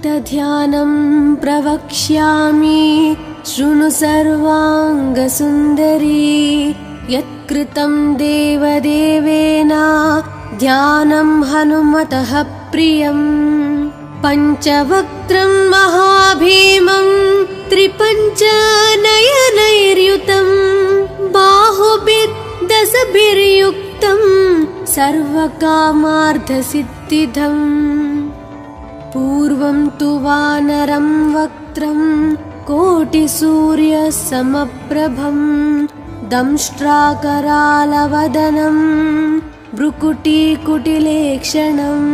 भक्तध्यानं प्रवक्ष्यामि शृणु सर्वाङ्गसुन्दरी यत्कृतं देवदेवेन ध्यानं हनुमतः प्रियम् पञ्चवक्त्रं महाभीमं त्रिपञ्चनयनैर्युतं बाहुभिर्दशभिर्युक्तं सर्वकामार्थसिद्धिदम् पूर्वं तु वानरं वक्त्रं कोटिसूर्यसमप्रभं दंष्ट्राकरालवदनं भ्रुकुटीकुटिलेक्षणम्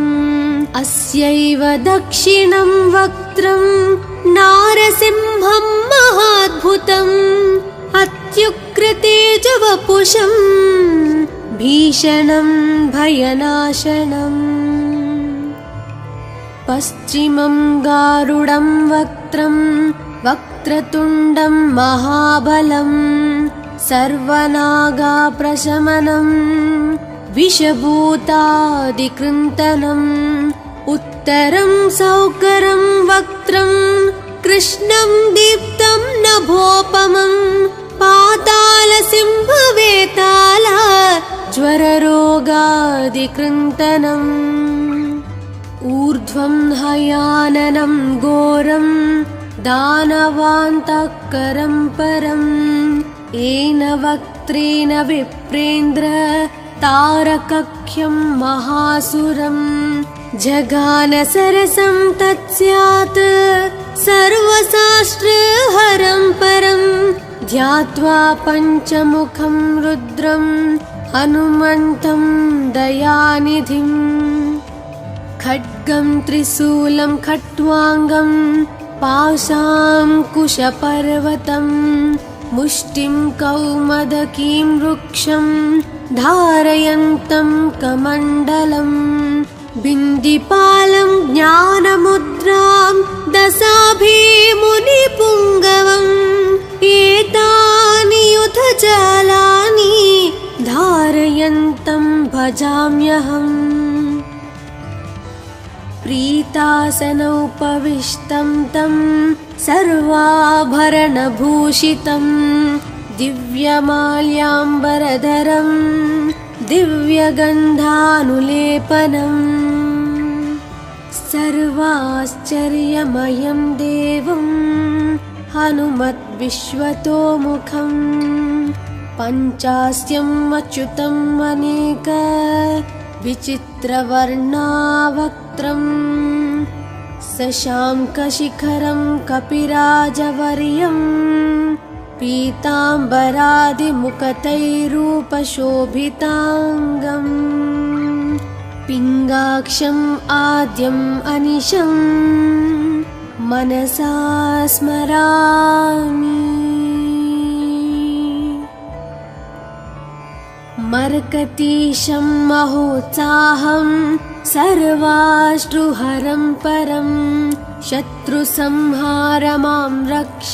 अस्यैव दक्षिणं वक्त्रं नारसिंहं महाद्भुतम् अत्युग्रतेजवपुषं भीषणं भयनाशनम् पश्चिमं गारुडं वक्त्रं वक्रतुण्डं महाबलं सर्वनागाप्रशमनं विषभूतादिकृन्तनम् उत्तरं सौकरं वक्त्रं कृष्णं दीप्तं नभोपमं पातालसिंहवेताल ज्वररोगादिकृन्तनम् ऊर्ध्वं हयाननं घोरं दानवान्तकरं परम् येन वक्त्रेण विप्रेन्द्र तारकख्यं महासुरम् जगानसरसं तत्स्यात् सर्वशास्त्रहरं परं ध्यात्वा पञ्चमुखं रुद्रं हनुमन्तं दयानिधिम् खड्गं त्रिशूलं खट्वाङ्गं पाशाङ्कुशपर्वतं मुष्टिं कौमदकीं वृक्षं धारयन्तं कमण्डलम् बिन्दिपालं ज्ञानमुद्रां दशाभिमुनिपुङ्गवम् एतानि युधजालानि धारयन्तं भजाम्यहम् प्रीतासनोपविष्टं तं सर्वाभरणभूषितं दिव्यमाल्याम्बरधरं दिव्यगन्धानुलेपनम् सर्वाश्चर्यमयं देवं हनुमद्विश्वतोमुखं पञ्चास्यम् अच्युतम् अनेक विचित्रवर्णावक्त्रं शशाङ्कशिखरं कपिराजवर्यं पीताम्बरादिमुखतैरूपशोभिताङ्गम् पिङ्गाक्षम् आद्यम् अनिशं मनसा स्मरामि मर्कतीशं महोत्साहं सर्वाश्रुहरं परं शत्रुसंहार मां रक्ष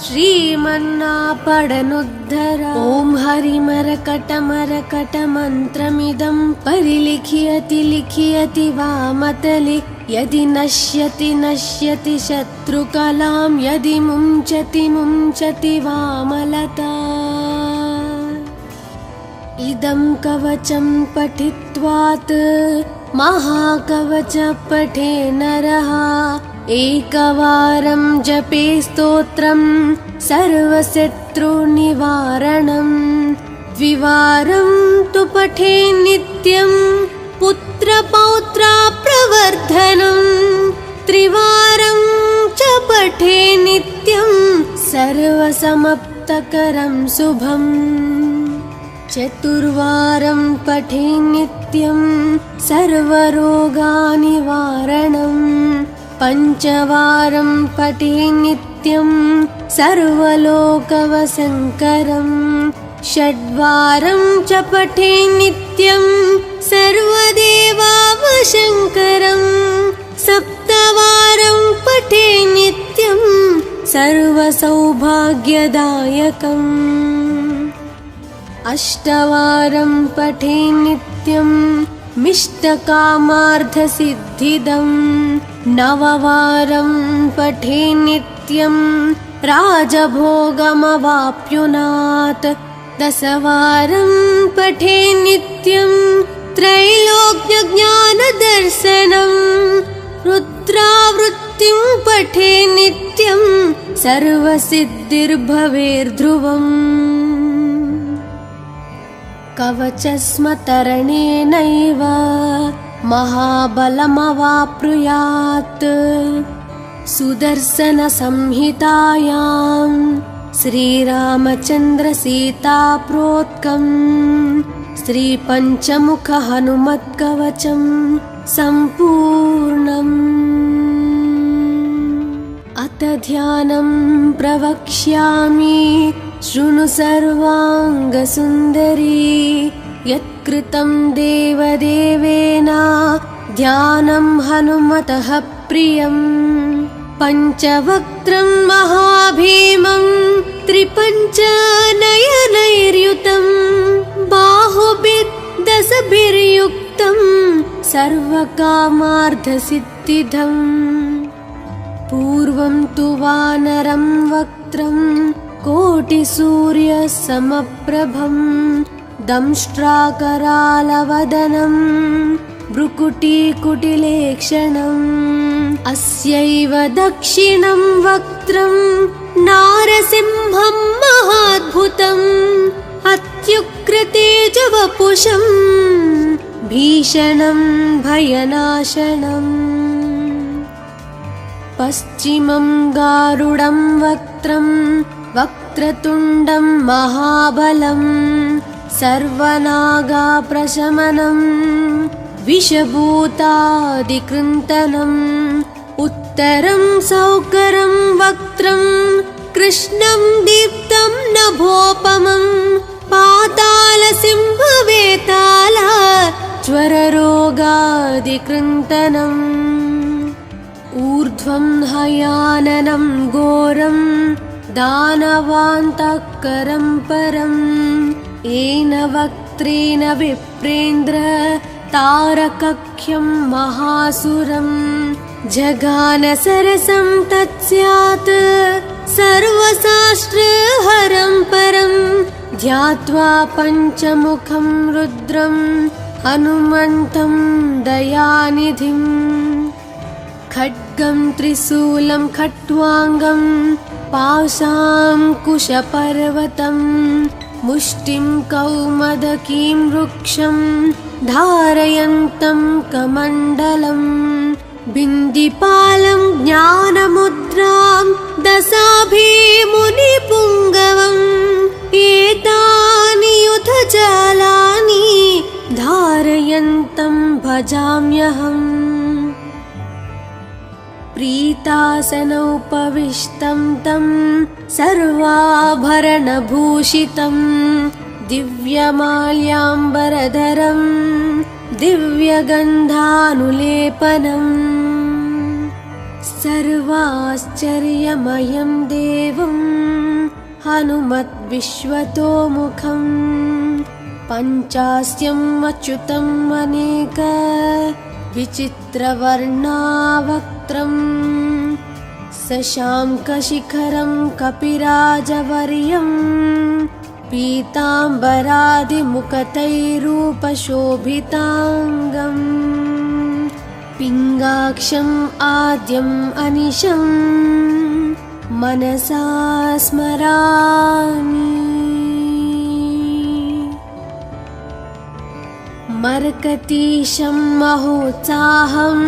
श्रीमन्नापडनुद्धर ॐ हरिमरकटमरकटमन्त्रमिदं परिलिख्यति लिख्यति वामतले यदि नश्यति नश्यति शत्रुकलां यदि मुञ्चति मुञ्चति वामलता इदं कवचं पठित्वात् महाकवच पठे नरः एकवारं जपे स्तोत्रं सर्वशत्रुनिवारणम् द्विवारं तु पठे नित्यं पुत्रपौत्राप्रवर्धनम् त्रिवारं च पठे नित्यं सर्वसमाप्तकरं शुभम् चतुर्वारं पठे नित्यं सर्वरोगनिवारणम् पञ्चवारं पठे नित्यं सर्वलोकवशङ्करम् षड्वारं च पठे नित्यं सर्वदेवावशङ्करम् सप्तवारं पठे नित्यं सर्वसौभाग्यदायकम् अष्टवारं पठे नित्यं मिष्टकामार्थसिद्धिदं नववारं पठे नित्यं राजभोगमवाप्युनात् दशवारं पठे नित्यं त्रैलोक्यज्ञानदर्शनं रुद्रावृत्तिं पठे नित्यं सर्वसिद्धिर्भवेर्ध्रुवम् कवचस्मतरणेनैव महाबलमवाप्नुयात् सुदर्शनसंहितायां श्रीरामचन्द्रसीताप्रोक्तं श्रीपञ्चमुखहनुमत्कवचं सम्पूर्णम् अथ ध्यानं प्रवक्ष्यामि शृणु सर्वाङ्गसुन्दरी यत्कृतं देवदेवेन ध्यानं हनुमतः प्रियं पञ्चवक्त्रं महाभीमं त्रिपञ्चनयनैर्युतं बाहुभिर्दशभिर्युक्तं सर्वकामार्थसिद्धिदम् पूर्वं तु वानरं वक्त्रं कोटिसूर्यसमप्रभं दंष्ट्राकरालवदनं भ्रुकुटीकुटिलेक्षणम् अस्यैव दक्षिणं वक्त्रं नारसिंहं महाद्भुतम् अत्युग्रतेजवपुषं भीषणं भयनाशनम् पश्चिमं गारुडं वक्त्रं वक्रतुण्डं महाबलं सर्वनागाप्रशमनं विषभूतादिकृन्तनम् उत्तरं सौकरं वक्त्रं कृष्णं दीप्तं नभोपमं पातालसिंहवेताल ज्वररोगादिकृन्तनम् ऊर्ध्वं हयाननं घोरं दानवान्तकरं परं येन वक्त्रेण विप्रेन्द्र तारकख्यं महासुरं जगानसरसं तत्स्यात् सर्वशास्त्रहरं परं ध्यात्वा पञ्चमुखं रुद्रं हनुमन्तं दयानिधिम् खड्गं त्रिशूलं खट्वाङ्गं पाशाङ्कुशपर्वतं मुष्टिं कौमदकीं वृक्षं धारयन्तं कमण्डलं बिन्दिपालं ज्ञानमुद्रां दशाभिमुनिपुङ्गवम् एतानि युधजालानि धारयन्तं भजाम्यहम् प्रीतासनोपविष्टं तं सर्वाभरणभूषितं दिव्यमाल्याम्बरधरं दिव्यगन्धानुलेपनं सर्वाश्चर्यमयं देवं हनुमद्विश्वतोमुखं पञ्चास्यम् अच्युतम् अनेक विचित्रवर्णावक्त्रं शशाङ्कशिखरं कपिराजवर्यं पीताम्बरादिमुखतैरूपशोभिताङ्गम् पिङ्गाक्षम् आद्यम् अनिशं मनसा स्मरामि मर्कतीशं महोत्साहं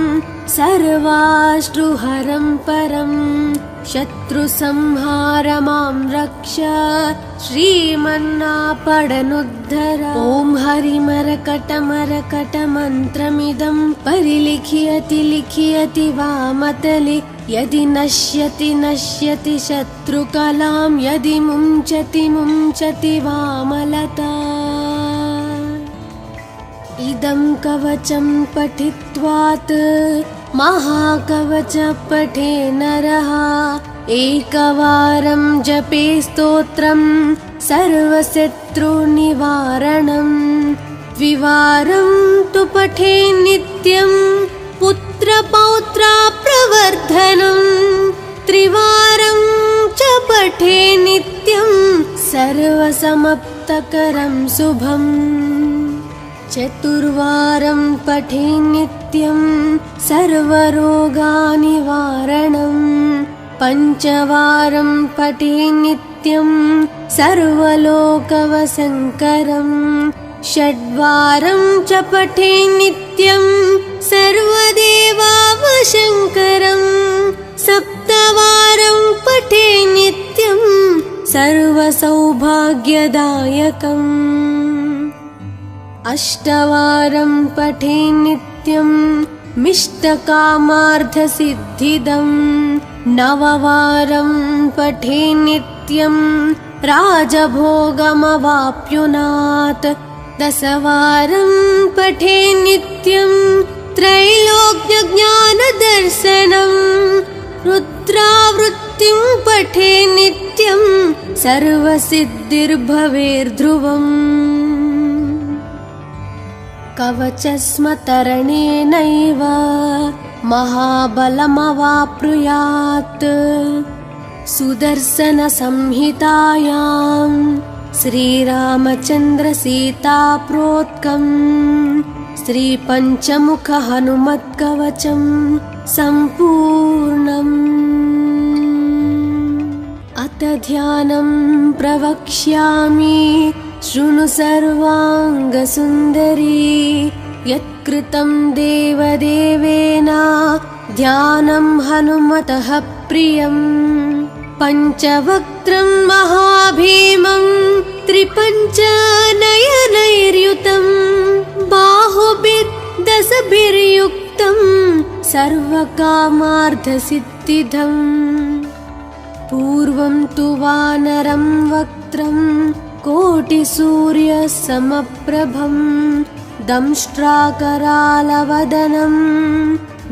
सर्वाश्रुहरं परं शत्रुसंहार मां रक्ष श्रीमन्नापडनुद्धर ॐ हरिमरकटमरकटमन्त्रमिदं परिलिख्यति लिख्यति वामतले यदि नश्यति नश्यति शत्रुकलां यदि मुञ्चति मुञ्चति वामलता इदं कवचं पठित्वात् महाकवच पठे नरः एकवारं जपे स्तोत्रं सर्वशत्रुनिवारणं द्विवारं तु पठे नित्यं पुत्रपौत्राप्रवर्धनम् त्रिवारं च पठे नित्यं सर्वसमाप्तकरं शुभम् चतुर्वारं पठे नित्यं सर्वरोगनिवारणम् पञ्चवारं पठे नित्यं सर्वलोकवशङ्करम् षड्वारं च पठे नित्यं सर्वदेवावशङ्करम् सप्तवारं पठे नित्यं सर्वसौभाग्यदायकम् अष्टवारं पठे नित्यं मिष्टकामार्थसिद्धिदम् नववारं पठे नित्यं राजभोगमवाप्नुयात् दशवारं पठे नित्यं त्रैलोक्यज्ञानदर्शनम् रुद्रावृत्तिं पठे नित्यं सर्वसिद्धिर्भवेर्ध्रुवम् कवचस्मतरणेनैव महाबलमवाप्नुयात् सुदर्शनसंहितायां श्रीरामचन्द्रसीताप्रोक्तं श्रीपञ्चमुखहनुमत्कवचं सम्पूर्णम् अथ ध्यानं प्रवक्ष्यामि शृणु सर्वाङ्गसुन्दरी यत्कृतं देवदेवेन ध्यानं हनुमतः प्रियम् पञ्चवक्त्रं महाभीमं त्रिपञ्चनयनैर्युतं बाहुभिर्दशभिर्युक्तं सर्वकामार्थसिद्धिदम् पूर्वं तु वानरं वक्त्रं कोटिसूर्यसमप्रभं दंष्ट्राकरालवदनं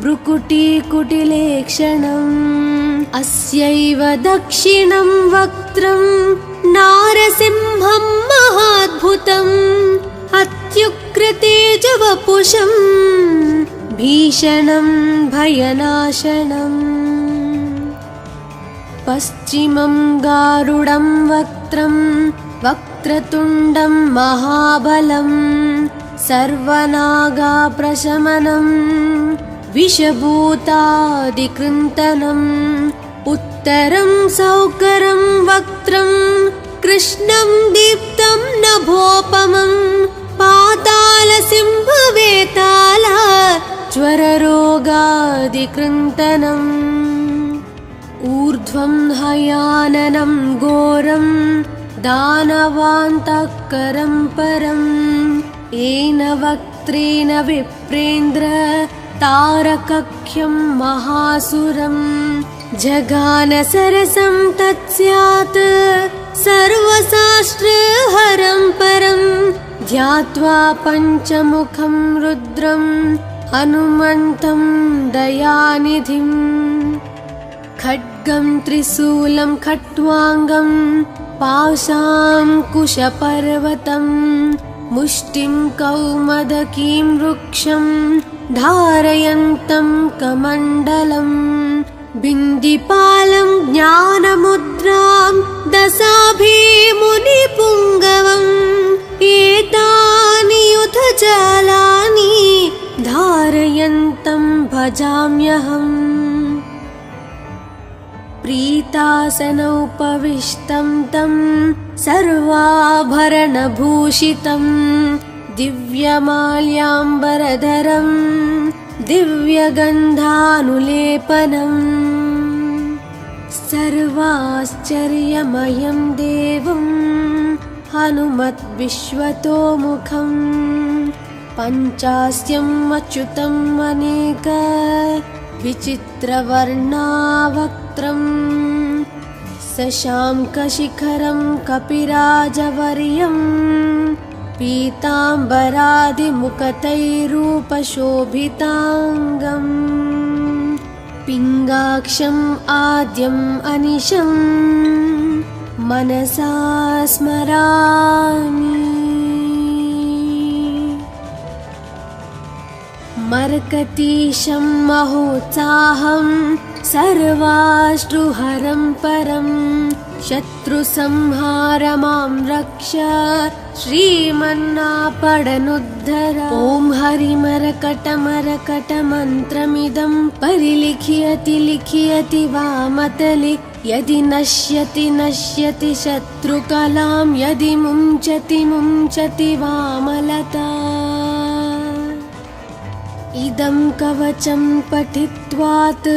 भ्रुकुटीकुटिलेक्षणम् अस्यैव दक्षिणं वक्त्रं नारसिंहं महाद्भुतम् अत्युग्रतेजवपुषं भीषणं भयनाशनम् पश्चिमं गारुडं वक्त्रं वक्रतुण्डं महाबलं सर्वनागाप्रशमनं विषभूतादिकृन्तनम् उत्तरं सौकरं वक्त्रं कृष्णं दीप्तं नभोपमं पातालसिंहवेताल ज्वररोगादिकृन्तनम् ऊर्ध्वं हयाननं घोरं दानवान्तकरं परं येन वक्त्रेण विप्रेन्द्र तारकख्यं महासुरं जगानसरसं तत्स्यात् सर्वशास्त्रहरं परं ध्यात्वा पञ्चमुखं रुद्रं हनुमन्तं दयानिधिम् खड्गं त्रिशूलं खट्वाङ्गं पाशाङ्कुशपर्वतं मुष्टिं कौमदकीं वृक्षं धारयन्तं कमण्डलम् बिन्दिपालं ज्ञानमुद्रां दशाभिमुनिपुङ्गवम् एतानि युधजालानि धारयन्तं भजाम्यहम् प्रीतासनोपविष्टं तं सर्वाभरणभूषितं दिव्यमाल्याम्बरधरं दिव्यगन्धानुलेपनम् सर्वाश्चर्यमयं देवं हनुमद्विश्वतोमुखं पञ्चास्यम् अच्युतम् अनेक विचित्रवर्णावक्त्रं शशाङ्कशिखरं कपिराजवर्यं पीताम्बरादिमुकुटैरूपशोभिताङ्गम् पिङ्गाक्षम् आद्यम् अनिशं मनसा स्मरामि। मरकतीशं महोत्साहं सर्वाश्रुहरं परं शत्रुसंहार मां रक्ष श्रीमन्नापडनुद्धर। ॐ हरिमरकटमरकटमन्त्रमिदं परिलिख्यति लिख्यति वामतले यदि नश्यति नश्यति शत्रुकलां यदि मुञ्चति मुञ्चति वामलता। इदं कवचं पठित्वात्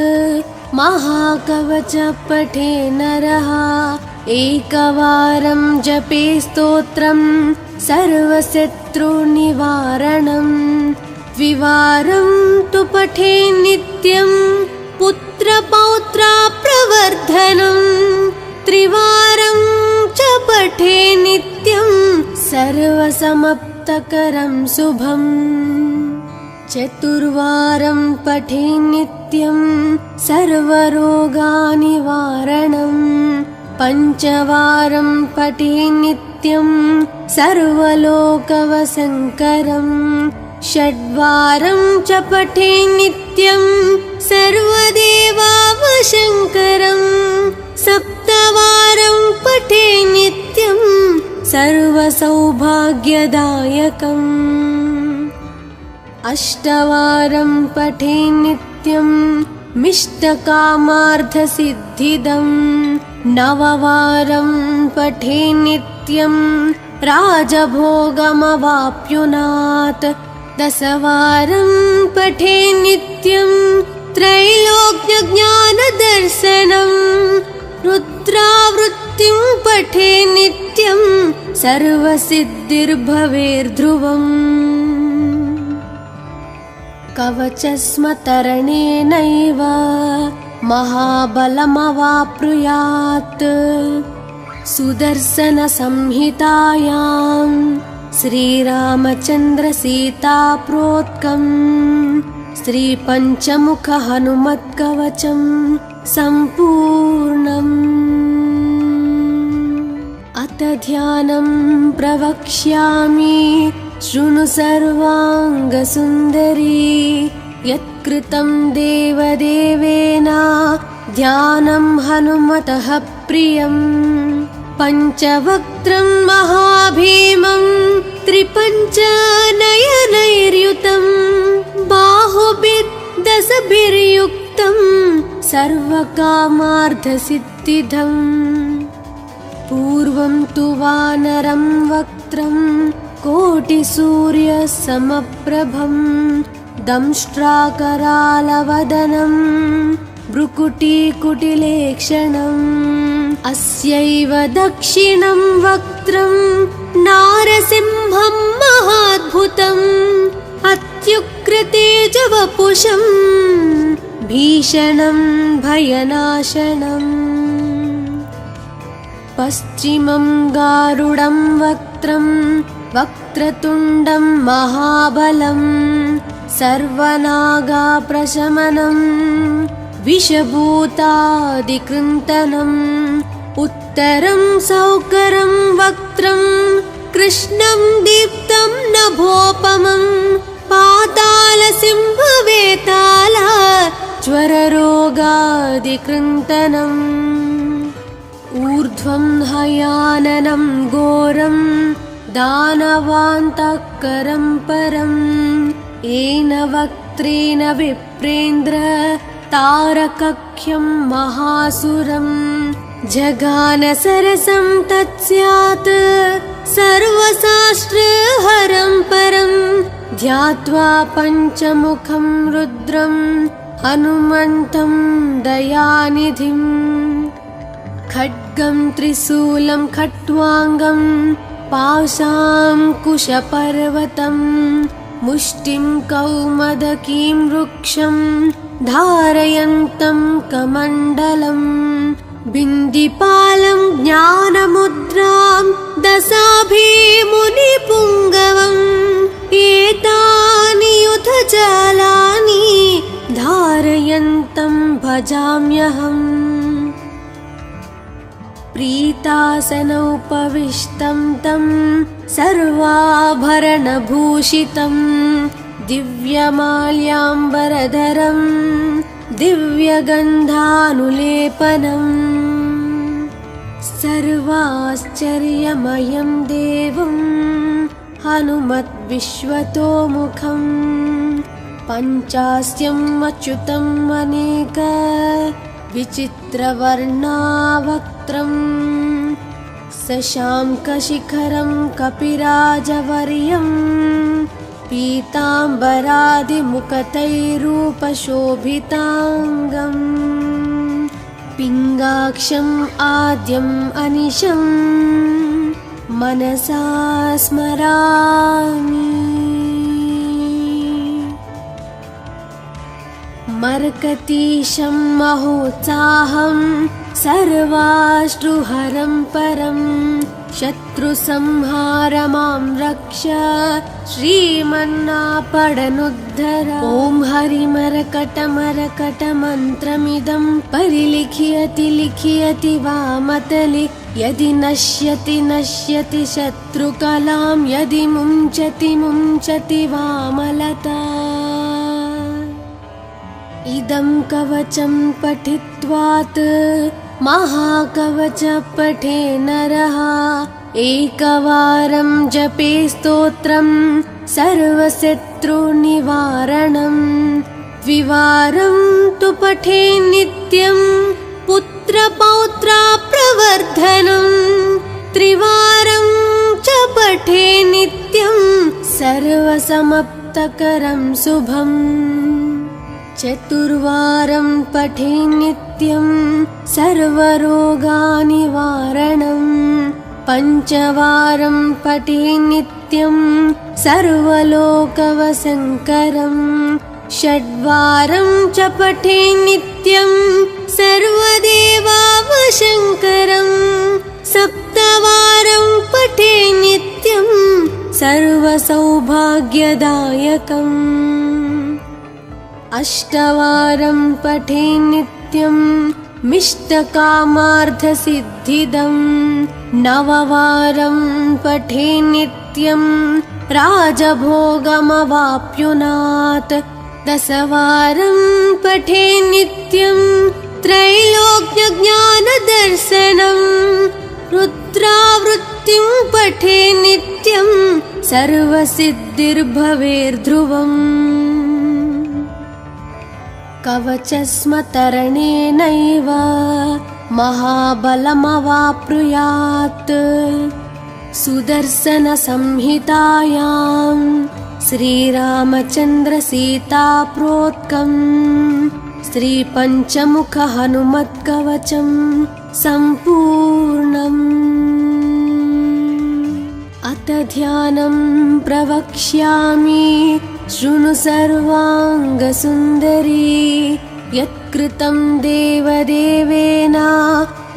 महाकवच पठे नरः एकवारं जपे स्तोत्रं सर्वशत्रुनिवारणं द्विवारं तु पठे नित्यं पुत्रपौत्रप्रवर्धनं त्रिवारं च पठे नित्यं सर्वसमाप्तकरं शुभम् चतुर्वारं पठे नित्यं सर्वरोगनिवारणं पञ्चवारं पठे नित्यं सर्वलोकवशङ्करं षड्वारं च पठे नित्यं सर्वदेवावशङ्करं सप्तवारं पठे नित्यं सर्वसौभाग्यदायकम् अष्टवारं पठे नित्यं मिष्टकामार्थसिद्धिदं नववारं पठे नित्यं राजभोगमवाप्नुयात् दशवारं पठे नित्यं त्रैलोक्यज्ञानदर्शनं रुद्रावृत्तिं पठे नित्यं सर्वसिद्धिर्भवेर्ध्रुवम् कवचस्मतरणेनैव महाबलमवाप्नुयात् सुदर्शनसंहितायां श्रीरामचन्द्रसीताप्रोक्तं श्रीपञ्चमुखहनुमत्कवचं सम्पूर्णम्। अथ ध्यानं प्रवक्ष्यामि शृणु सर्वाङ्गसुन्दरी यत्कृतं देवदेवेन ध्यानं हनुमतः प्रियं पञ्चवक्त्रं महाभीमं त्रिपञ्चनयनैर्युतं बाहुभिर्दशभिर्युक्तं सर्वकामार्थसिद्धिदम् पूर्वं तु वानरं वक्त्रं कोटिसूर्यसमप्रभं दंष्ट्राकरालवदनं भ्रुकुटीकुटिलेक्षणम् अस्यैव दक्षिणं वक्त्रं नारसिंहं महाद्भुतम् अत्युग्रतेजवपुषं भीषणं भयनाशनम् पश्चिमं गारुडं वक्त्रं वक्रतुण्डं महाबलं सर्वनागाप्रशमनं विषभूतादिकृन्तनम् उत्तरं सौकरं वक्त्रं कृष्णं दीप्तं नभोपमं पातालसिंहवेताल ज्वररोगादिकृन्तनम् ऊर्ध्वं हयाननं घोरं दानवान्तकरं परं येन वक्त्रेण विप्रेन्द्र तारकख्यं महासुरं जगानसरसं तत्स्यात् सर्वशास्त्रहरं परं ध्यात्वा पञ्चमुखं रुद्रं हनुमन्तं दयानिधिम् खड्गं त्रिशूलं खट्वाङ्गं पाशाङ्कुशपर्वतं मुष्टिं कौमदकीं वृक्षं धारयन्तं कमण्डलं बिन्दिपालं ज्ञानमुद्रां दशाभिमुनिपुङ्गवम् एतानि युधजालानि धारयन्तं भजाम्यहम् प्रीतासनोपविष्टं तं सर्वाभरणभूषितं दिव्यमाल्याम्बरधरं दिव्यगन्धानुलेपनम् सर्वाश्चर्यमयं देवं हनुमद्विश्वतोमुखम् पञ्चास्यम् अच्युतम् अनेक विचित्रवर्णावक्त्रम् शशाङ्कशिखरं कपिराजवर्यं पीताम्बरादिमुखतैरूपशोभिताङ्गम् पिङ्गाक्षम् आद्यम् अनिशम् मनसा स्मरामि। मर्कतीशं महोत्साहं सर्वाश्रुहरं परं शत्रुसंहार मां रक्ष श्रीमन्नापडनुद्धर। ॐ हरिमरकटमरकटमन्त्रमिदं परिलिख्यति लिख्यति वामतले यदि नश्यति नश्यति शत्रुकलां यदि मुञ्चति मुञ्चति वामलता। इदं कवचं पठित्वात् महाकवच पठे नरः एकवारं जपे स्तोत्रं सर्वशत्रुनिवारणम् द्विवारं तु पठे नित्यं पुत्रपौत्राप्रवर्धनम् त्रिवारं च पठे नित्यं सर्वसमाप्तकरं शुभम् चतुर्वारं पठे नित्यं सर्वरोगनिवारणम् पञ्चवारं पठे नित्यं सर्वलोकवशङ्करम् षड्वारं च पठे नित्यं सर्वदेवावशङ्करम् सप्तवारं पठे नित्यं सर्वसौभाग्यदायकम् अष्टवारं पठे नित्यं मिष्टकामार्थसिद्धिदम् नववारं पठे नित्यं राजभोगमवाप्नुयात् दशवारं पठे नित्यं त्रैलोक्यज्ञानदर्शनम् रुद्रावृत्तिं पठे नित्यं सर्वसिद्धिर्भवेर्ध्रुवम् कवचस्मतरणेनैव महाबलमवाप्नुयात् सुदर्शनसंहितायां श्रीरामचन्द्रसीताप्रोक्तम् श्रीपञ्चमुखहनुमत्कवचं सम्पूर्णम्। अथ ध्यानं प्रवक्ष्यामि शृणु सर्वाङ्गसुन्दरी यत्कृतं देवदेवेन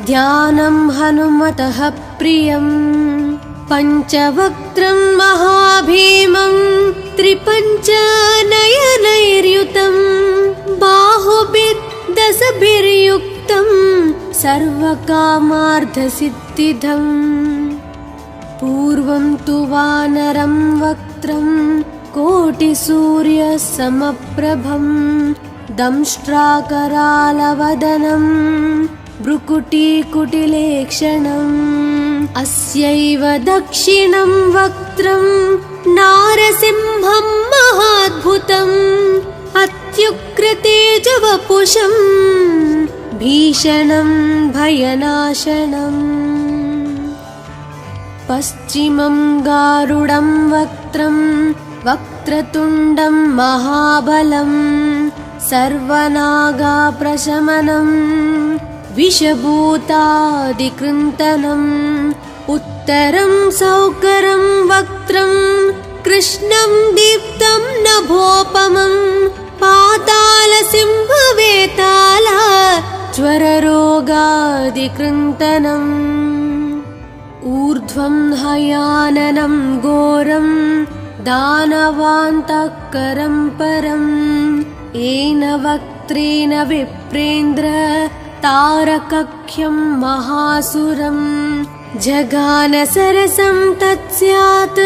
ध्यानं हनुमतः प्रियम् पञ्चवक्त्रं महाभीमं त्रिपञ्चनयनैर्युतं बाहुभिर्दशभिर्युक्तं सर्वकामार्थसिद्धिदम् पूर्वं तु वानरं वक्त्रं कोटिसूर्यसमप्रभं दंष्ट्राकरालवदनं भ्रुकुटीकुटिलेक्षणम् अस्यैव दक्षिणं वक्त्रं नारसिंहं महाद्भुतम् अत्युग्रतेजवपुषं भीषणं भयनाशनम् पश्चिमं गारुडं वक्त्रं वक्रतुण्डं महाबलं सर्वनागाप्रशमनं विषभूतादिकृन्तनम् उत्तरं सौकरं वक्त्रं कृष्णं दीप्तं नभोपमं पातालसिंहवेताल ज्वररोगादिकृन्तनम् ऊर्ध्वं हयाननं घोरं दानवान्तकरं परम् येन वक्त्रेण विप्रेन्द्र तारकख्यं महासुरम् जगानसरसं तत्स्यात्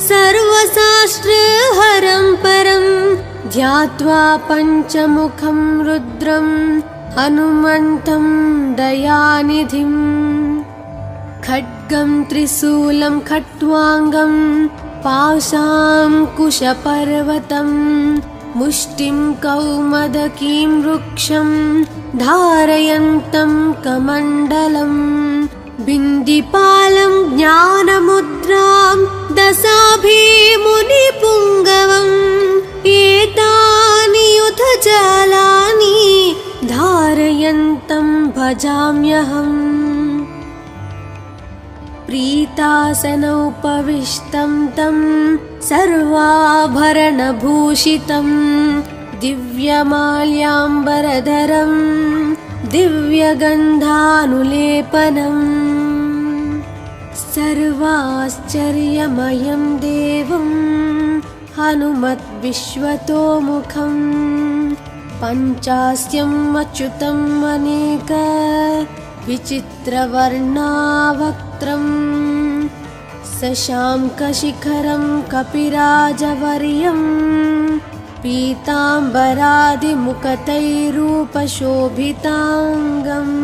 सर्वशास्त्रहरं परम् ध्यात्वा पञ्चमुखं रुद्रं हनुमन्तं दयानिधिं खड्गं त्रिशूलं खट्वाङ्गं पाशाङ्कुशपर्वतं मुष्टिं कौमदकीं वृक्षं धारयन्तं कमण्डलं बिन्दिपालं ज्ञानमुद्रां दशाभिमुनिपुङ्गवम् एतानि युधजालानि धारयन्तं भजाम्यहम् प्रीतासनोपविष्टं तं सर्वाभरणभूषितं दिव्यमाल्याम्बरधरं दिव्यगन्धानुलेपनम् सर्वाश्चर्यमयं देवं हनुमद्विश्वतोमुखं पञ्चास्यम् अच्युतम् अनेक विचित्रवर्णावक्त्रं शशाङ्कशिखरं कपिराजवर्यं पीताम्बरादिमुकुटैरूपशोभिताङ्गम्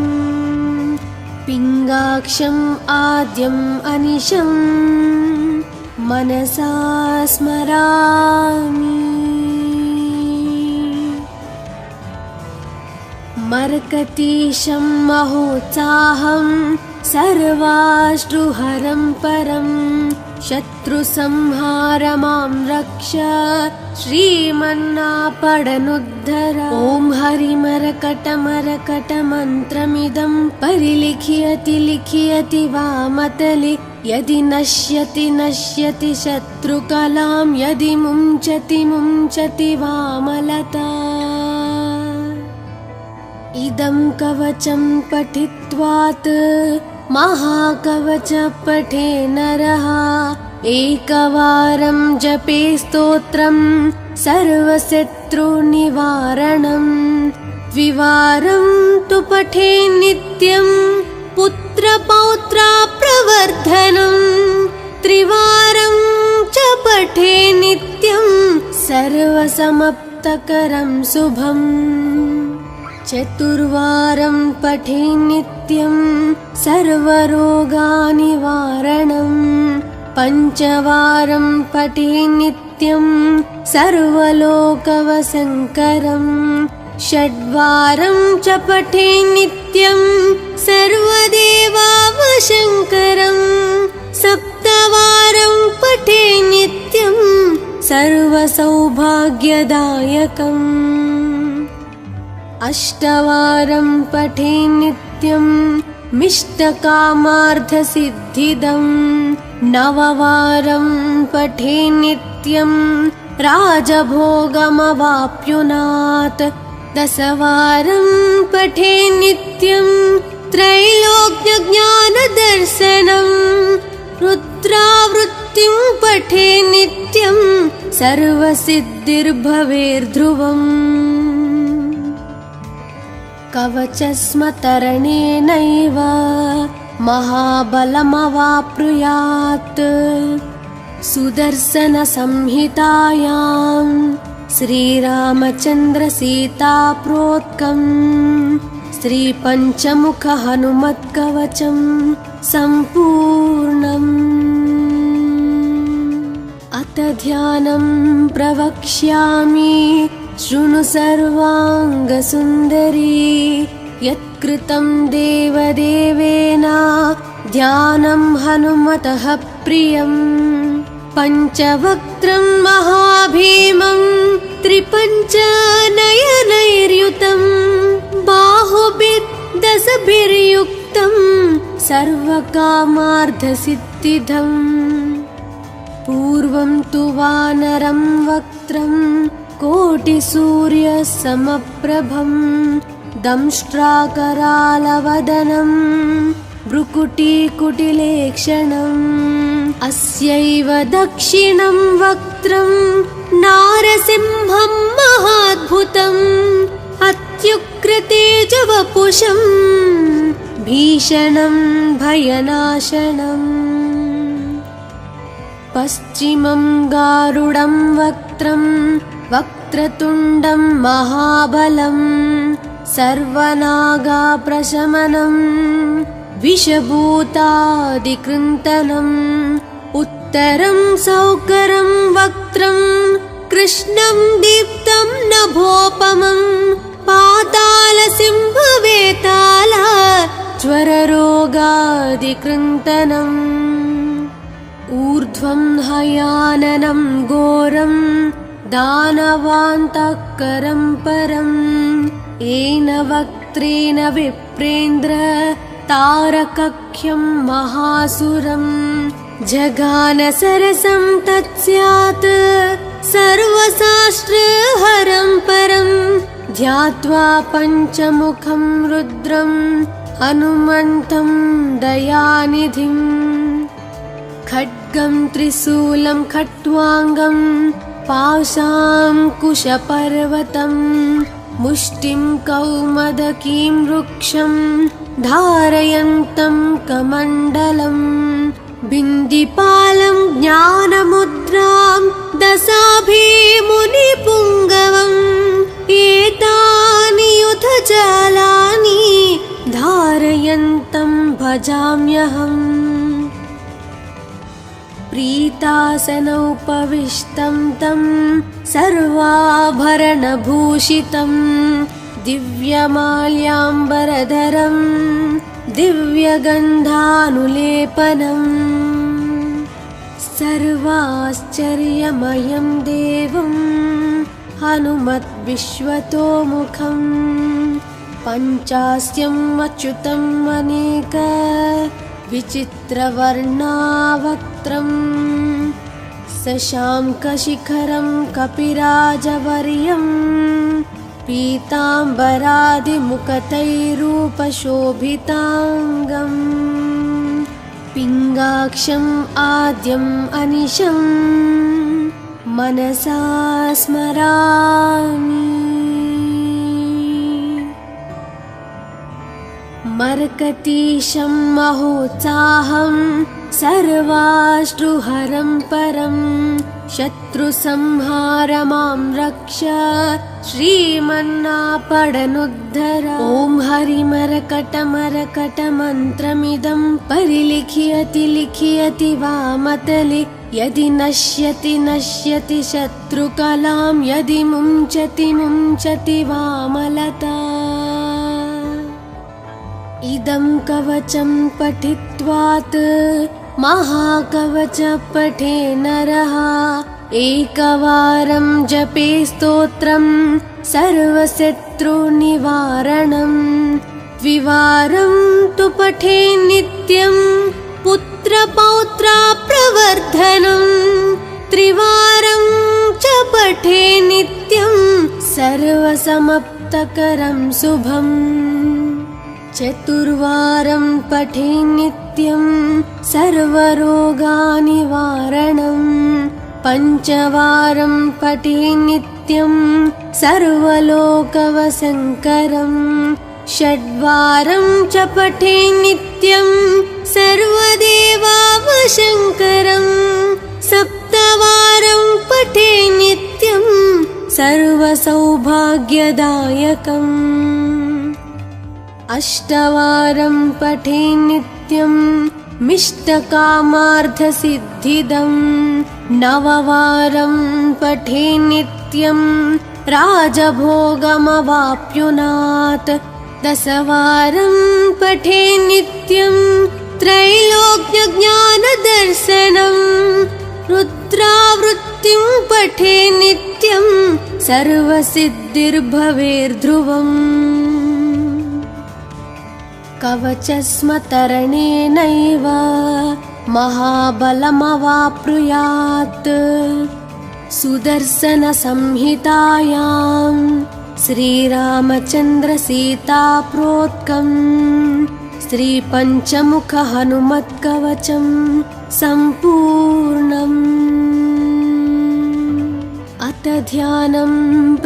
पिङ्गाक्षम् आद्यम् अनिशं मनसा स्मरामि मर्कतीशं महोत्साहं सर्वाश्रुहरं परं शत्रुसंहारमां रक्ष श्रीमन्नापडनुद्धर ॐ हरिमरकटमरकटमन्त्रमिदं परिलिख्यति लिख्यति वामतले यदि नश्यति नश्यति शत्रुकलां यदि मुञ्चति मुञ्चति वामलता इदं कवचं पठित्वात् महाकवच पठे नरः एकवारं जपे स्तोत्रं सर्वशत्रुनिवारणं द्विवारं तु पठे नित्यं पुत्रपौत्राप्रवर्धनं त्रिवारं च पठे नित्यं सर्वसमाप्तकरं शुभम् चतुर्वारं पठे नित्यं सर्वरोगनिवारणं पञ्चवारं पठे नित्यं सर्वलोकवशङ्करं षड्वारं च पठे नित्यं सर्वदेवावशङ्करं सप्तवारं पठे नित्यं सर्वसौभाग्यदायकम् अष्टवारं पठे नित्यं मिष्टकामार्थसिद्धिदं नववारं पठे नित्यं राजभोगमवाप्नुयात् दशवारं पठे नित्यं त्रैलोक्यज्ञानदर्शनं रुद्रावृत्तिं पठे नित्यं सर्वसिद्धिर्भवेर्ध्रुवम् कवचस्मतरणेनैव महाबलमवाप्नुयात् सुदर्शनसंहितायां श्रीरामचन्द्रसीताप्रोक्तं श्रीपञ्चमुखहनुमत्कवचं सम्पूर्णम् अथ ध्यानं प्रवक्ष्यामि शृणु सर्वाङ्गसुन्दरी यत्कृतं देवदेवेन ध्यानं हनुमतः प्रियं पञ्चवक्त्रं महाभीमं त्रिपञ्चनयनैर्युतं बाहुभिर्दशभिर्युक्तं सर्वकामार्थसिद्धिदम् पूर्वं तु वानरं वक्त्रं कोटिसूर्यसमप्रभं दंष्ट्राकरालवदनं भ्रुकुटीकुटिलेक्षणम् अस्यैव दक्षिणं वक्त्रं नारसिंहं महाद्भुतम् अत्युग्रतेजवपुषं भीषणं भयनाशनम् पश्चिमं गारुडं वक्त्रं वक्रतुण्डं महाबलं सर्वनागाप्रशमनं विषभूतादिकृन्तनं उत्तरं सौकरं वक्त्रं कृष्णं दीप्तं नभोपमं पातालसिंहवेताल ज्वररोगादिकृन्तनम् ऊर्ध्वं हयाननं घोरं दानवान्तःकरं परम् येन वक्त्रेण विप्रेन्द्र तारकख्यं महासुरम् जगान सरसं तत्स्यात् सर्वशास्त्रहरं परं ध्यात्वा पञ्चमुखं रुद्रं हनुमन्तं दयानिधिम् खड्गं त्रिशूलं खट्वाङ्गं पाशाङ्कुशपर्वतं मुष्टिं कौमदकीं वृक्षं धारयन्तं कमण्डलं बिन्दिपालं ज्ञानमुद्रां दशाभिमुनिपुङ्गवम् एतानि युधजालानि धारयन्तं भजाम्यहम् प्रीतासनोपविष्टं तं सर्वाभरणभूषितं दिव्यमाल्याम्बरधरं दिव्यगन्धानुलेपनम् सर्वाश्चर्यमयं देवं हनुमद्विश्वतोमुखं पञ्चास्यम् अच्युतम् अनेक विचित्रवर्णावक्त्रं शशाङ्कशिखरं कपिराजवर्यं पीताम्बरादिमुकुटैरूपशोभिताङ्गम् पिङ्गाक्षम् आद्यम् अनिशं मनसा स्मरामि मर्कटीशं महोत्साहं सर्वाश्रुहरं परं शत्रुसंहार मां रक्ष श्रीमन्नापडनुद्धर ॐ हरिमरकटमरकटमन्त्रमिदं परिलिख्यति लिख्यति वामतले यदि नश्यति नश्यति शत्रुकलां यदि मुञ्चति मुञ्चति वामलता इदं कवचं पठित्वात् महाकवच पठे नरः एकवारं जपे स्तोत्रं सर्वशत्रुनिवारणं द्विवारं तु पठे नित्यं पुत्रपौत्राप्रवर्धनं त्रिवारं च पठे नित्यं सर्वसमाप्तकरं शुभम् चतुर्वारं पठे नित्यं सर्वरोगनिवारणं पञ्चवारं पठे नित्यं सर्वलोकवशङ्करं षड्वारं च पठे नित्यं सर्वदेवावशङ्करं सप्तवारं पठे नित्यं सर्वसौभाग्यदायकम् अष्टवारं पठे नित्यं मिष्टकामार्थसिद्धिदं नववारं पठे नित्यं राजभोगमवाप्नुयात् दशवारं पठे नित्यं त्रैलोक्यज्ञानदर्शनं रुद्रावृत्तिं पठे नित्यं सर्वसिद्धिर्भवेर्ध्रुवम् कवचस्मतरणेनैव महाबलमवाप्नुयात् सुदर्शनसंहितायां श्रीरामचन्द्रसीताप्रोक्तं श्रीपञ्चमुखहनुमत्कवचं सम्पूर्णम् अथ ध्यानं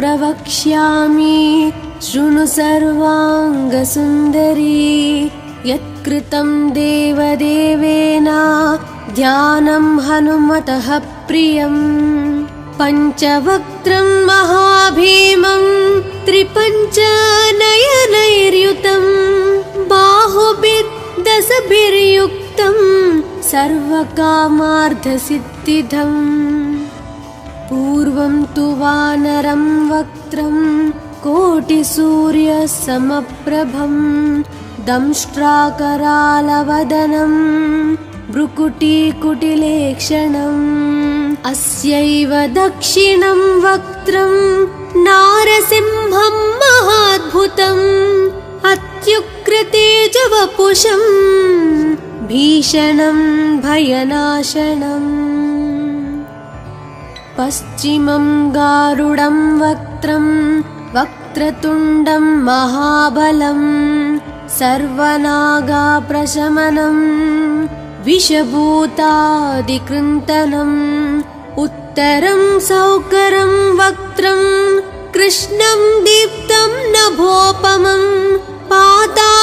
प्रवक्ष्यामि शृणु सर्वाङ्गसुन्दरी यत्कृतं देवदेवेन ध्यानं हनुमतः प्रियं पञ्चवक्त्रं महाभीमं त्रिपञ्चनयनैर्युतं बाहुभिर्दशभिर्युक्तं सर्वकामार्थसिद्धिदम् पूर्वं तु वानरं वक्त्रं कोटिसूर्यसमप्रभं दंष्ट्राकरालवदनं भ्रुकुटीकुटिलेक्षणम् अस्यैव दक्षिणं वक्त्रं नारसिंहं महाद्भुतम् अत्युग्रतेजवपुषं भीषणं भयनाशनम् पश्चिमं गारुडं वक्त्रं वक्रतुण्डं महाबलं सर्वनागाप्रशमनं विषभूतादिकृन्तनम् उत्तरं सौकरं वक्त्रं कृष्णं दीप्तं नभोपमं पातालसिंहवेताल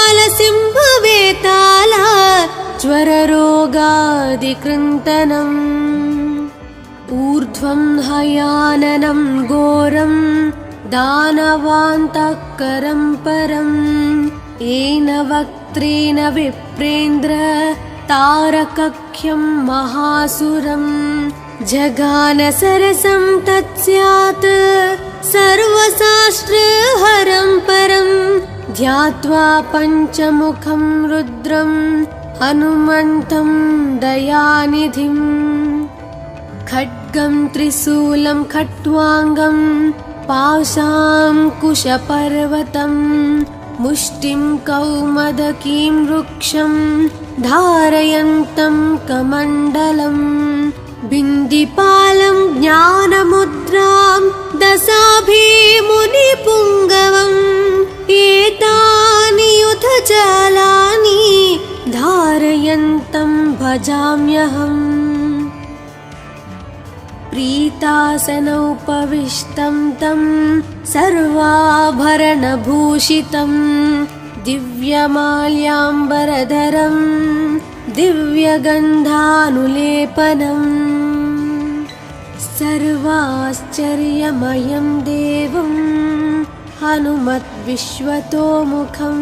ज्वररोगादिकृन्तनम् ऊर्ध्वं हयाननं घोरं दानवान्तःकरं परं येन वक्त्रेण विप्रेन्द्र तारकख्यं महासुरं जगानसरसं तत्स्यात् सर्वशास्त्रहरं परं ध्यात्वा पञ्चमुखं रुद्रं हनुमन्तं दयानिधिम् खड्गं त्रिशूलं खट्वाङ्गं पाशाङ्कुशपर्वतं मुष्टिं कौमदकीं वृक्षं धारयन्तं कमण्डलं बिन्दिपालं ज्ञानमुद्रां दशाभिमुनिपुङ्गवम् एतानि युधजालानि धारयन्तं भजाम्यहम् प्रीतासनोपविष्टं तं सर्वाभरणभूषितं दिव्यमाल्याम्बरधरं दिव्यगन्धानुलेपनम् सर्वाश्चर्यमयं देवं हनुमद्विश्वतोमुखं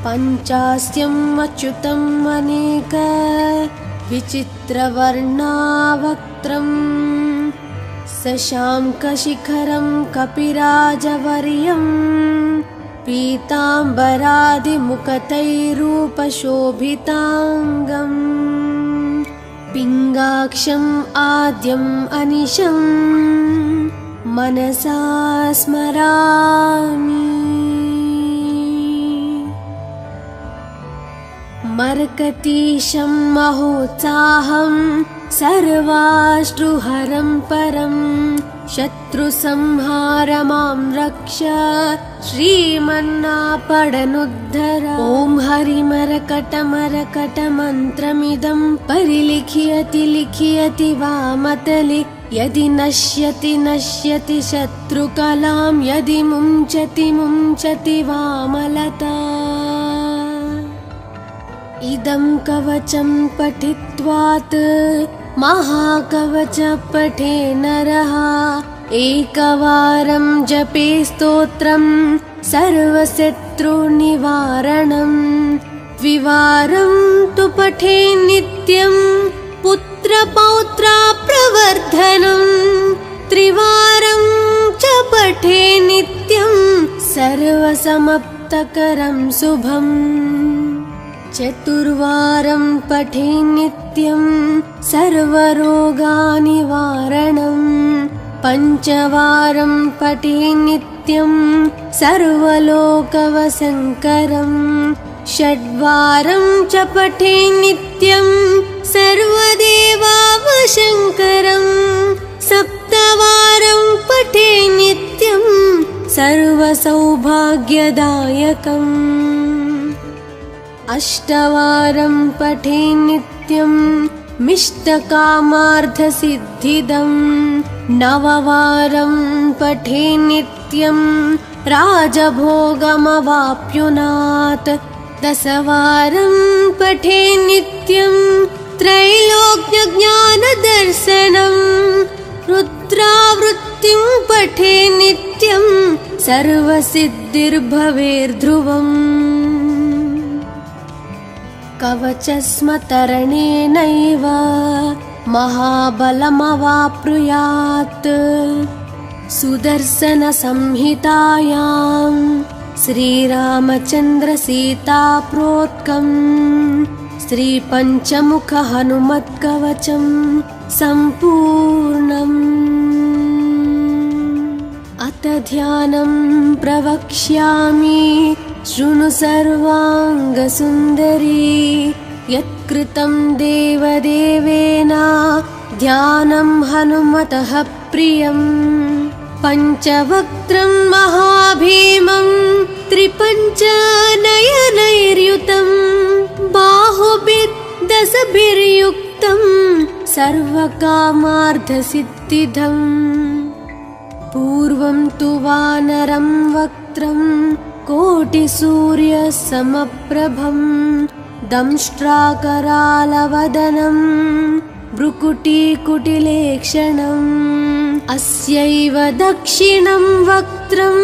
पञ्चास्यम् अच्युतम् अनेक विचित्रवर्णावक्त्रं शशाङ्कशिखरं कपिराजवर्यं पीताम्बरादिमुखतैरूपशोभिताङ्गम् पिङ्गाक्षम् आद्यम् अनिशं मनसा स्मरामि मर्कटीशं महोत्साहं सर्वाश्रुहरं परं शत्रुसंहारमां रक्ष श्रीमन्नापडनुद्धर ॐ हरिमरकटमरकटमन्त्रमिदं परिलिख्यति लिख्यति वामतले यदि नश्यति नश्यति शत्रुकलां यदि मुञ्चति मुञ्चति वामलता इदं कवचं पठित्वात् महाकवच पठे नरः एकवारं जपे स्तोत्रं सर्वशत्रुनिवारणं द्विवारं तु पठे नित्यं पुत्रपौत्राप्रवर्धनं त्रिवारं च पठे नित्यं सर्वसमाप्तकरं शुभम् चतुर्वारं पठे नित्यं सर्वरोगनिवारणं पञ्चवारं पठे नित्यं सर्वलोकवशङ्करं षड्वारं च पठे नित्यं सर्वदेवावशङ्करं सप्तवारं पठे नित्यं सर्वसौभाग्यदायकम् अष्टवारं पठे नित्यं मिष्टकामार्थसिद्धिदं नववारं पठे नित्यं राजभोगमवाप्नुयात् दशवारं पठे नित्यं त्रैलोक्यज्ञानदर्शनं पुत्रावृत्तिं पठे नित्यं सर्वसिद्धिर्भवेर्ध्रुवम् कवचस्मतरणेनैव महाबलमवाप्नुयात् सुदर्शनसंहितायां श्रीरामचन्द्रसीताप्रोक्तं श्रीपञ्चमुखहनुमत्कवचं सम्पूर्णम्। अथ ध्यानं प्रवक्ष्यामि शृणु सर्वाङ्गसुन्दरी यत्कृतं देवदेवेन ध्यानं हनुमतः प्रियम् पञ्चवक्त्रं महाभीमं त्रिपञ्चनयनैर्युतं बाहुभिर्दशभिर्युक्तं सर्वकामार्थसिद्धिदम् पूर्वं तु वानरं वक्त्रं कोटिसूर्यसमप्रभं दंष्ट्राकरालवदनं भ्रुकुटीकुटिलेक्षणम् अस्यैव दक्षिणं वक्त्रं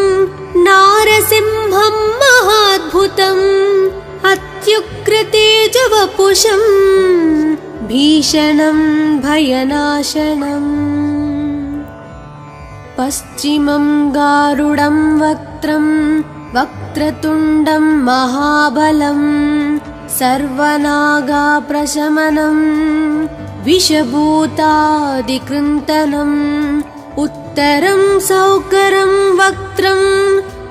नारसिंहं महाद्भुतम् अत्युग्रतेजवपुषं भीषणं भयनाशनम् पश्चिमं गारुडं वक्त्रं वक्रतुण्डं महाबलं सर्वनागाप्रशमनं विषभूतादिकृन्तनम् उत्तरं सौकरं वक्त्रं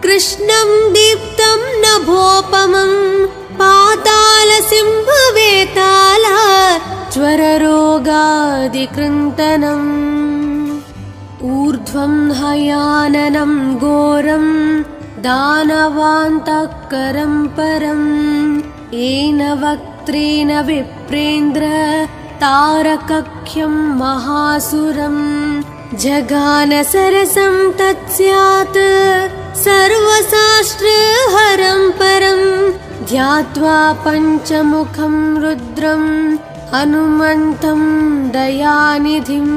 कृष्णं दीप्तं नभोपमं पातालसिंहवेताल ज्वररोगादिकृन्तनम् ऊर्ध्वं हयाननं घोरं दानवान्तकरं परं येन वक्त्रेण विप्रेन्द्र तारकख्यं महासुरं जगानसरसं तत्स्यात् सर्वशास्त्रहरं परं ध्यात्वा पञ्चमुखं रुद्रं हनुमन्तं दयानिधिम्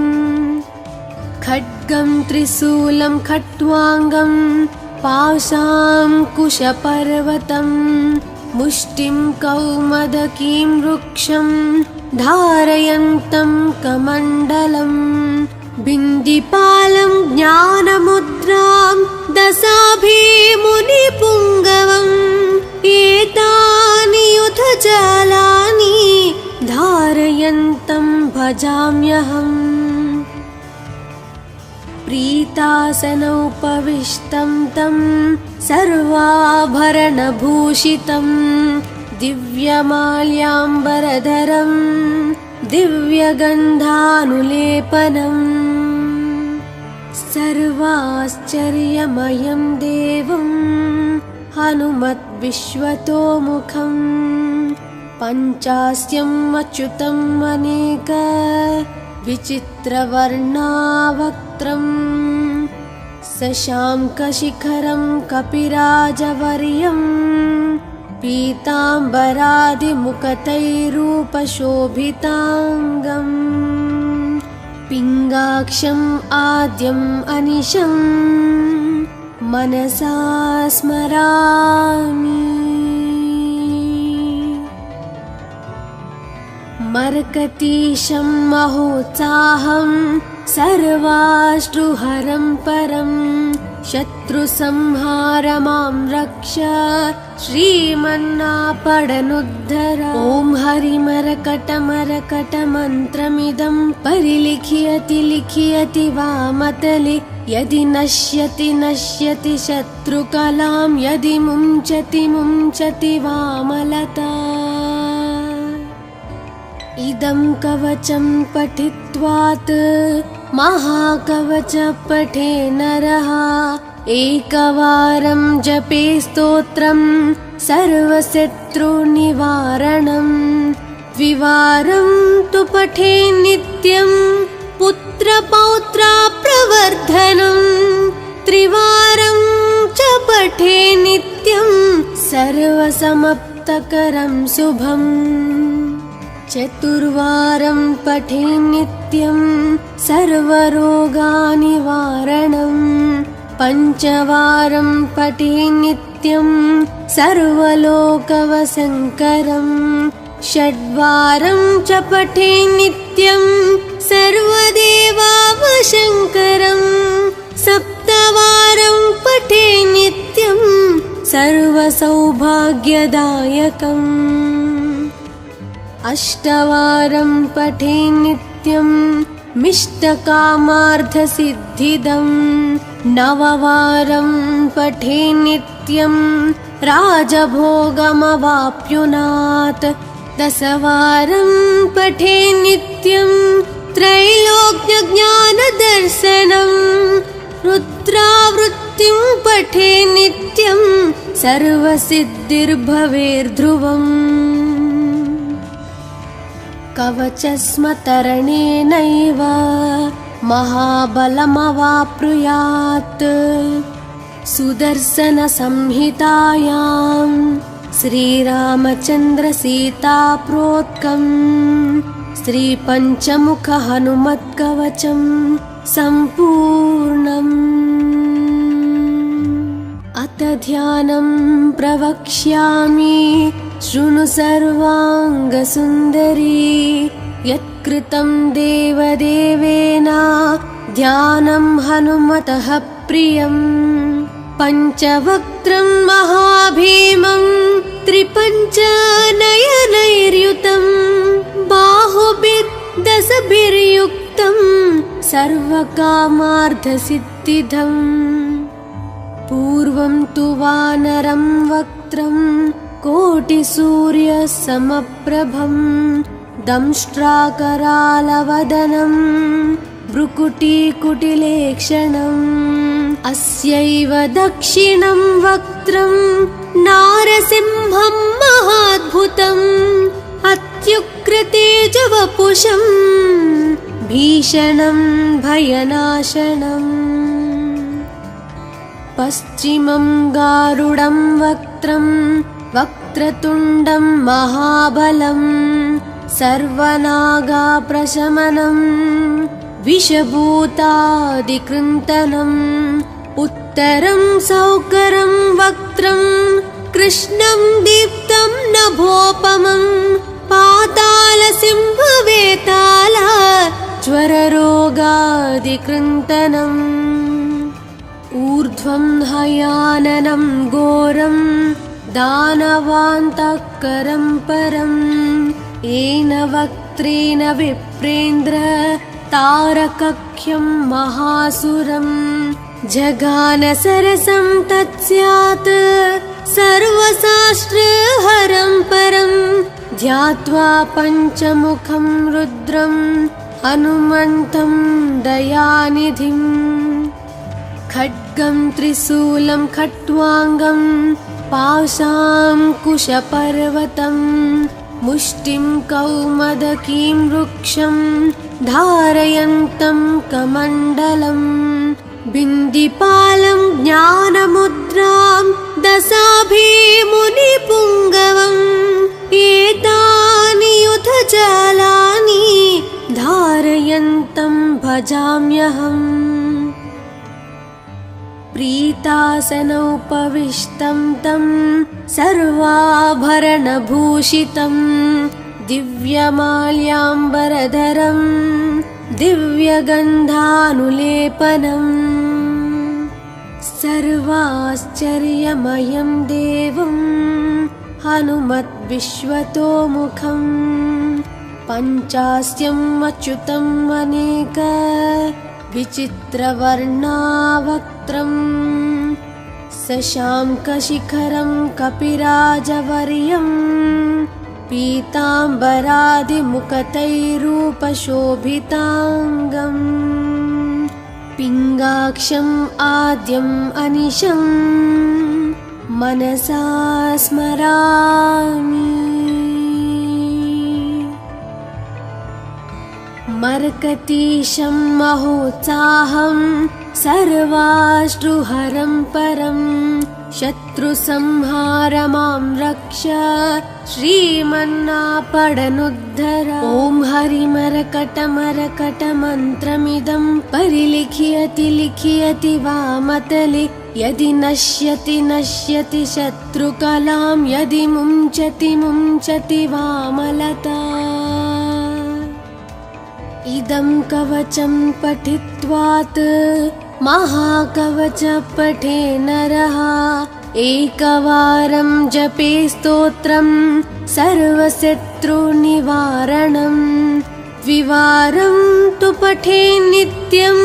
खड्गं त्रिशूलं खट्वाङ्गं पाशाङ्कुशपर्वतं मुष्टिं कौमदकीं वृक्षं धारयन्तं कमण्डलम् बिन्दिपालं ज्ञानमुद्रां दशाभिमुनिपुङ्गवम् एतानि युधजालानि धारयन्तं भजाम्यहम् प्रीतासनोपविष्टं तं सर्वाभरणभूषितं दिव्यमाल्याम्बरधरं दिव्यगन्धानुलेपनम् सर्वाश्चर्यमयं देवं हनुमद्विश्वतोमुखं पञ्चास्यम् अच्युतम् अनेक विचित्रवर्णावक्त्रं शशाङ्कशिखरं कपिराजवर्यं पीताम्बरादिमुखतैरूपशोभिताङ्गम् पिङ्गाक्षम् आद्यम् अनिशं मनसा स्मरामि मर्कतीशं महोत्साहं सर्वाश्रुहरं परं शत्रुसंहार मां रक्ष श्रीमन्नापडनुद्धर ॐ हरिमरकटमरकटमन्त्रमिदं परिलिखियति लिखियति वामतले यदि नश्यति नश्यति शत्रुकलां यदि मुञ्चति मुञ्चति वामलता इदं कवचं पठित्वात् महाकवच पठे नरः एकवारं जपे स्तोत्रं सर्वशत्रुनिवारणं द्विवारं तु पठे नित्यं पुत्रपौत्राप्रवर्धनं त्रिवारं च पठे नित्यं सर्वसमाप्तकरं शुभम् चतुर्वारं पठे नित्यं सर्वरोगानिवारणम् पञ्चवारं पठे नित्यं सर्वलोकवशङ्करम् षड्वारं च पठे नित्यं सर्वदेवावशङ्करम् सप्तवारं पठे नित्यं सर्वसौभाग्यदायकम् अष्टवारं पठे नित्यं मिष्टकामार्थसिद्धिदम् नववारं पठे नित्यं राजभोगमवाप्नुयात् दशवारं पठे नित्यं त्रैलोक्यज्ञानदर्शनम् रुद्रावृत्तिं पठे नित्यं सर्वसिद्धिर्भवेर्ध्रुवम् कवचस्मतरणेनैव महाबलमवाप्नुयात् सुदर्शनसंहितायां श्रीरामचन्द्रसीताप्रोक्तं श्रीपञ्चमुखहनुमत्कवचं सम्पूर्णम् अथ ध्यानं प्रवक्ष्यामि शृणु सर्वाङ्गसुन्दरी यत्कृतं देवदेवेन ध्यानं हनुमतः प्रियम् पञ्चवक्त्रं महाभीमं त्रिपञ्चनयनैर्युतं बाहुभिर्दशभिर्युक्तं सर्वकामार्थसिद्धिदम् पूर्वं तु वानरं वक्त्रं कोटिसूर्यसमप्रभं दंष्ट्राकरालवदनं भ्रुकुटीकुटिलेक्षणम् अस्यैव दक्षिणं वक्त्रं नारसिंहं महाद्भुतम् अत्युग्रतेजवपुषं भीषणं भयनाशनम् पश्चिमं गारुडं वक्त्रं वक्रतुण्डं महाबलं सर्वनागाप्रशमनं विषभूतादिकृन्तनम् उत्तरं सौकरं वक्त्रं कृष्णं दीप्तं नभोपमं पातालसिंहवेताल ज्वररोगादिकृन्तनम् ऊर्ध्वं हयाननं घोरं दानवान्तकरं परं येन वक्त्रेण विप्रेन्द्र तारकख्यं महासुरं जगानसरसं तत्स्यात् सर्वशास्त्रहरं परं ध्यात्वा पञ्चमुखं रुद्रं हनुमन्तं दयानिधिम् खड्गं त्रिशूलं खट्वाङ्गं पाशाङ्कुशपर्वतं मुष्टिं कौमदकीं वृक्षं धारयन्तं कमण्डलम् बिन्दिपालं ज्ञानमुद्रां दशाभिमुनिपुङ्गवम् एतानि युधजालानि धारयन्तं भजाम्यहम् प्रीतासनोपविष्टं तं सर्वाभरणभूषितं दिव्यमाल्याम्बरधरं दिव्यगन्धानुलेपनम् सर्वाश्चर्यमयं देवं हनुमद्विश्वतोमुखं पञ्चास्यम् अच्युतम् अनेक विचित्रवर्णावक्त्रं शशाङ्कशिखरं कपिराजवर्यं पीताम्बरादिमुखतैरूपशोभिताङ्गम् पिङ्गाक्षम् आद्यम् अनिशं मनसा स्मरामि मरकतीशं महोत्साहं सर्वाश्रुहरं परं शत्रुसंहार मां रक्ष श्रीमन्नापडनुद्धर। ॐ हरिमरकटमरकटमन्त्रमिदं परिलिखयति लिखयति वामतले यदि नश्यति नश्यति शत्रुकलां यदि मुञ्चति मुञ्चति वामलता। इदं कवचं पठित्वात् महाकवच पठे नरः एकवारं जपे स्तोत्रं सर्वशत्रुनिवारणं द्विवारं तु पठे नित्यं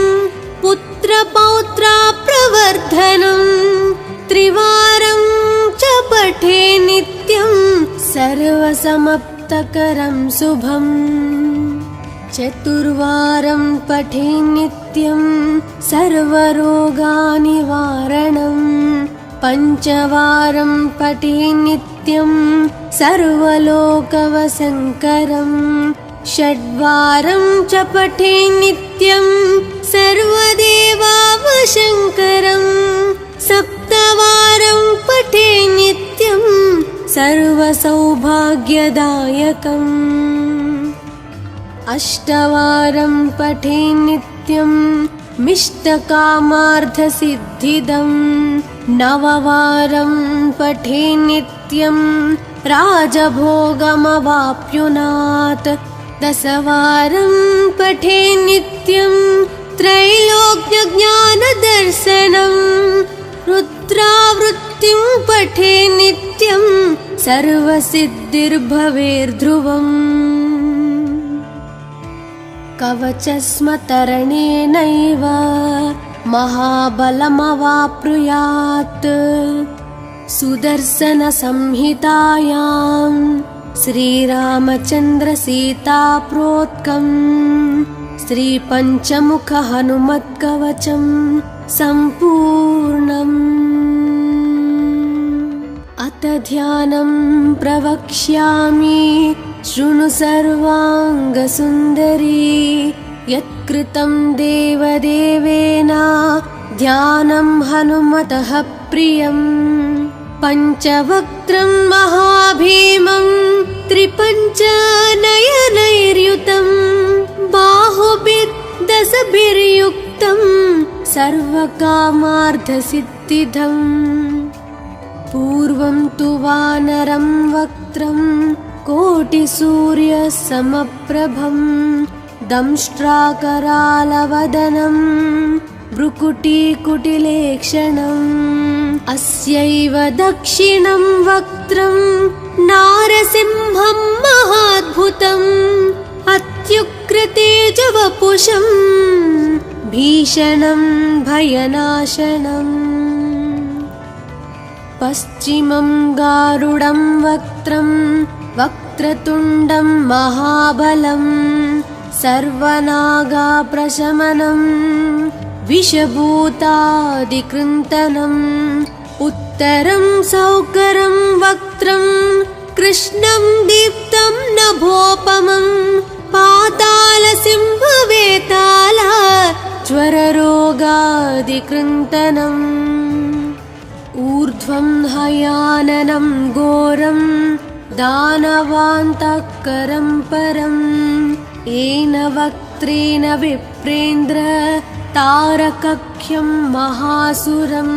पुत्रपौत्राप्रवर्धनं त्रिवारं च पठे नित्यं सर्वसमाप्तकरं शुभम् चतुर्वारं पठे नित्यं सर्वरोगनिवारणं पञ्चवारं पठे नित्यं सर्वलोकवशङ्करं षड्वारं च पठे नित्यं सर्वदेवावशङ्करं सप्तवारं पठे नित्यं सर्वसौभाग्यदायकम् अष्टवारं पठे नित्यं मिष्टकामार्थसिद्धिदं नववारं पठे नित्यं राजभोगमवाप्नुयात् दशवारं पठे नित्यं त्रैलोक्यज्ञानदर्शनं रुद्रावृत्तिं पठे नित्यं सर्वसिद्धिर्भवेर्ध्रुवम् कवचस्मतरणेनैव महाबलमवाप्नुयात् सुदर्शनसंहितायां श्रीरामचन्द्रसीताप्रोक्तं श्रीपञ्चमुखहनुमत्कवचं सम्पूर्णम्। अथ ध्यानं प्रवक्ष्यामि शृणु सर्वाङ्गसुन्दरी यत्कृतं देवदेवेन ध्यानं हनुमतः प्रियम् पञ्चवक्त्रं महाभीमं त्रिपञ्चनयनैर्युतं बाहुभिर्दशभिर्युक्तं सर्वकामार्थसिद्धिदम् पूर्वं तु वानरं वक्त्रं कोटिसूर्यसमप्रभं दंष्ट्राकरालवदनं भ्रुकुटीकुटिलेक्षणम् अस्यैव दक्षिणं वक्त्रं नारसिंहं महाद्भुतम् अत्युग्रतेजवपुषं भीषणं भयनाशनम् पश्चिमं गारुडं वक्त्रं वक्रतुण्डं महाबलं सर्वनागाप्रशमनं विषभूतादिकृन्तनम् उत्तरं सौकरं वक्त्रं कृष्णं दीप्तं नभोपमं पातालसिंहवेताल ज्वररोगादिकृन्तनम् ऊर्ध्वं हयाननं घोरं दानवान्तकरं परम् येन वक्त्रेण विप्रेन्द्र तारकख्यं महासुरं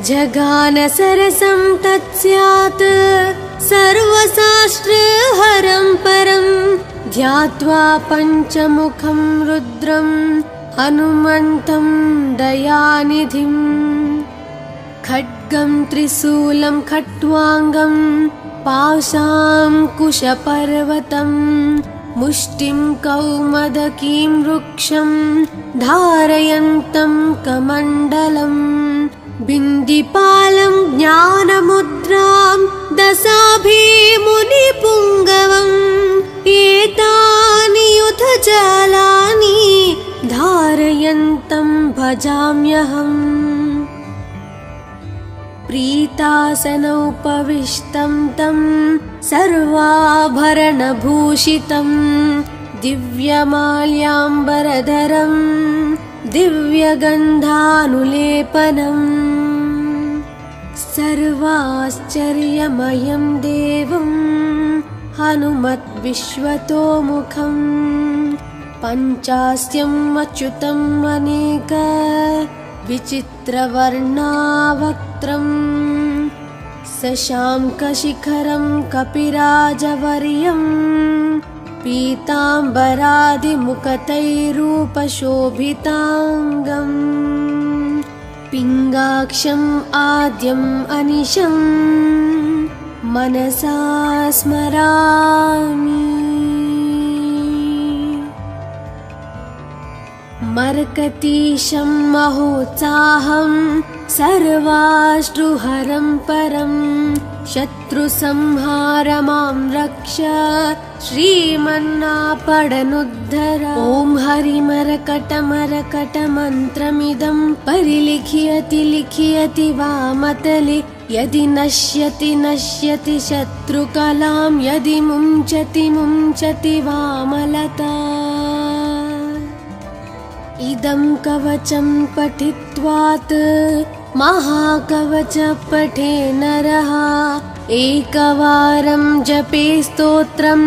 जगानसरसं तत्स्यात् सर्वशास्त्रहरं परं ध्यात्वा पञ्चमुखं रुद्रं हनुमन्तं दयानिधिम् खड्गं त्रिशूलं खट्वाङ्गं पाशाङ्कुशपर्वतं मुष्टिं कौमदकीं वृक्षं धारयन्तं कमण्डलं बिन्दिपालं ज्ञानमुद्रां दशाभिमुनिपुङ्गवम् एतानि युधजालानि धारयन्तं भजाम्यहम् प्रीतासनोपविष्टं तं सर्वाभरणभूषितं दिव्यमाल्याम्बरधरं दिव्यगन्धानुलेपनम् सर्वाश्चर्यमयं देवं हनुमद्विश्वतोमुखम् पञ्चास्यम् अच्युतम् अनेक विचित्रवर्णावक्त्रम् शशाङ्कशिखरं कपिराजवर्यं पीताम्बरादिमुकुटैरूपशोभिताङ्गम् पिङ्गाक्षम् आद्यम् अनिशं मनसा स्मरामि। मर्कतीशं महोत्साहं सर्वाश्रुहरं परं शत्रुसंहारमां रक्ष श्रीमन्नापडनुद्धर। ॐ हरिमरकटमरकटमन्त्रमिदं परिलिख्यति लिख्यति वामतले यदि नश्यति नश्यति शत्रुकलां यदि मुञ्चति मुञ्चति वामलता। इदं कवचं पठित्वात् महाकवच पठे नरः एकवारं जपे स्तोत्रं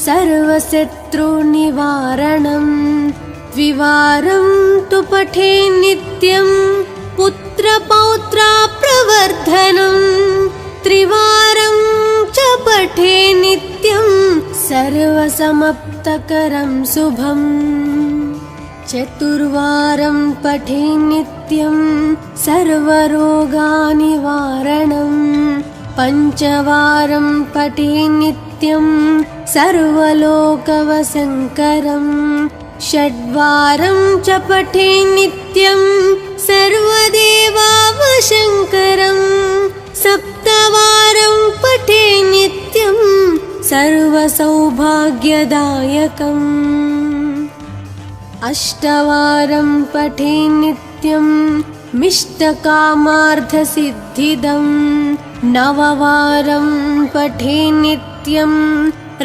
सर्वशत्रुनिवारणम् द्विवारं तु पठे नित्यं पुत्रपौत्राप्रवर्धनम् त्रिवारं च पठे नित्यं सर्वसमाप्तकरं शुभम् चतुर्वारं पठे नित्यं सर्वरोगनिवारणम् पञ्चवारं पठे नित्यं सर्वलोकवशङ्करम् षड्वारं च पठे नित्यं सर्वदेवावशङ्करम् सप्तवारं पठे नित्यं सर्वसौभाग्यदायकम् अष्टवारं पठे नित्यं मिष्टकामार्थसिद्धिदम् नववारं पठे नित्यं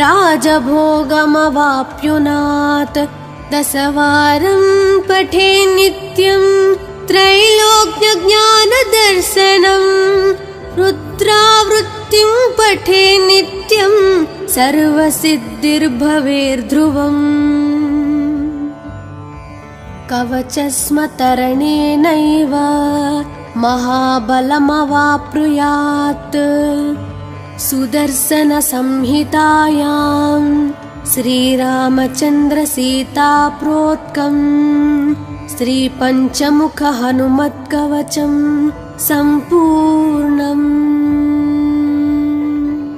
राजभोगमवाप्नुयात् दशवारं पठे नित्यं त्रैलोक्यज्ञानदर्शनम् रुद्रावृत्तिं पठे नित्यं सर्वसिद्धिर्भवेर्ध्रुवम् कवचस्मतरणेनैव महाबलमवाप्नुयात् सुदर्शनसंहितायां श्रीरामचन्द्रसीताप्रोक्तं श्रीपञ्चमुखहनुमत्कवचं सम्पूर्णम्।